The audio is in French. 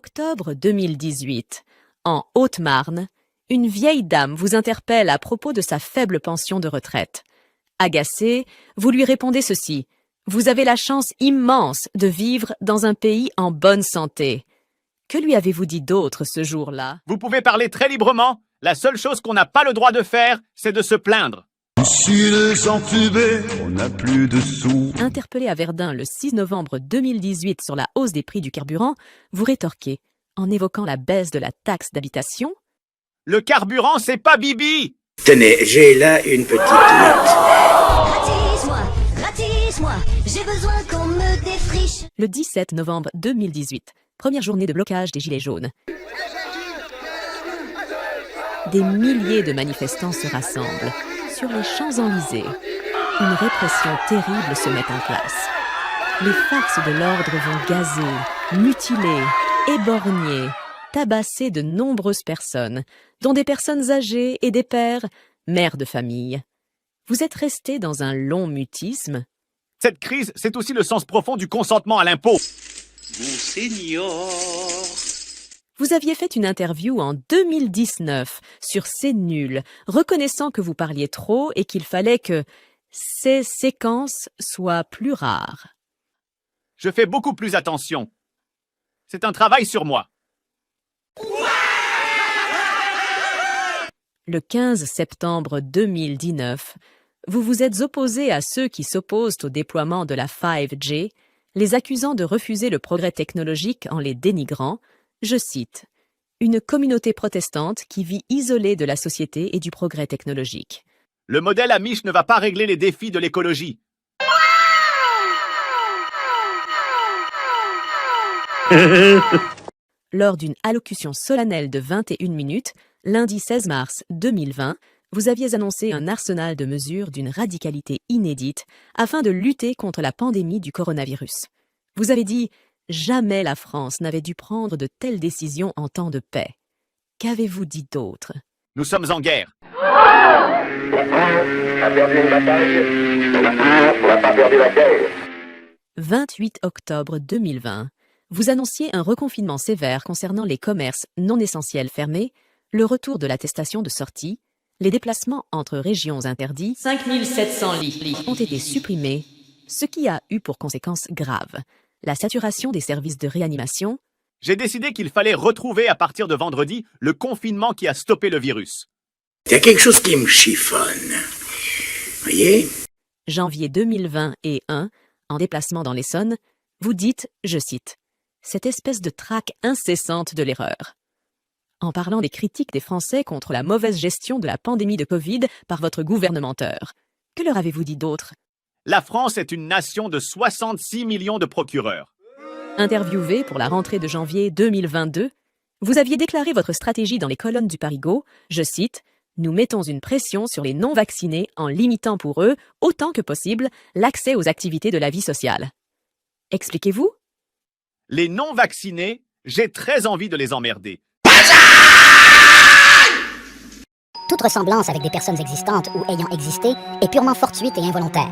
Octobre 2018. En Haute-Marne, une vieille dame vous interpelle à propos de sa faible pension de retraite. Agacé, vous lui répondez ceci. Vous avez la chance immense de vivre dans un pays en bonne santé. Que lui avez-vous dit d'autre ce jour-là? Vous pouvez parler très librement. La seule chose qu'on n'a pas le droit de faire, c'est de se plaindre. Sud entubé, on n'a plus de sous. Interpellé à Verdun le 6 novembre 2018 sur la hausse des prix du carburant, vous rétorquez, en évoquant la baisse de la taxe d'habitation. Le carburant, c'est pas Bibi! Tenez, j'ai là une petite note. Ratisse-moi, j'ai besoin qu'on me défriche. Le 17 novembre 2018, première journée de blocage des Gilets jaunes. Des milliers de manifestants se rassemblent sur les Champs-Élysées. Une répression terrible se met en place. Les forces de l'ordre vont gazer, mutiler, éborgner, tabasser de nombreuses personnes, dont des personnes âgées et des pères, mères de famille. Vous êtes restés dans un long mutisme. Cette crise, c'est aussi le sens profond du consentement à l'impôt. Monseigneur. Vous aviez fait une interview en 2019 sur C'est nul, reconnaissant que vous parliez trop et qu'il fallait que ces séquences soient plus rares. Je fais beaucoup plus attention. C'est un travail sur moi. Le 15 septembre 2019, vous vous êtes opposé à ceux qui s'opposent au déploiement de la 5G, les accusant de refuser le progrès technologique en les dénigrant. Je cite, « Une communauté protestante qui vit isolée de la société et du progrès technologique. » Le modèle Amish ne va pas régler les défis de l'écologie. Lors d'une allocution solennelle de 21 minutes, lundi 16 mars 2020, vous aviez annoncé un arsenal de mesures d'une radicalité inédite afin de lutter contre la pandémie du coronavirus. Vous avez dit « Jamais la France n'avait dû prendre de telles décisions en temps de paix ». Qu'avez-vous dit d'autre? Nous sommes en guerre. La France a perdu une bataille. La France n'a pas perdu la guerre. 28 octobre 2020, vous annonciez un reconfinement sévère concernant les commerces non essentiels fermés, le retour de l'attestation de sortie, les déplacements entre régions interdits, 5700 lits ont été supprimés, ce qui a eu pour conséquence grave la saturation des services de réanimation. J'ai décidé qu'il fallait retrouver à partir de vendredi le confinement qui a stoppé le virus. Il y a quelque chose qui me chiffonne. Voyez? Janvier 2020 et 1, en déplacement dans l'Essonne, vous dites, je cite, « cette espèce de traque incessante de l'erreur ». En parlant des critiques des Français contre la mauvaise gestion de la pandémie de Covid par votre gouvernementeur. Que leur avez-vous dit d'autre? La France est une nation de 66 millions de procureurs. Interviewé pour la rentrée de janvier 2022, vous aviez déclaré votre stratégie dans les colonnes du Parigot, je cite, « Nous mettons une pression sur les non-vaccinés en limitant pour eux, autant que possible, l'accès aux activités de la vie sociale. » Expliquez-vous? Les non-vaccinés, j'ai très envie de les emmerder. Toute ressemblance avec des personnes existantes ou ayant existé est purement fortuite et involontaire.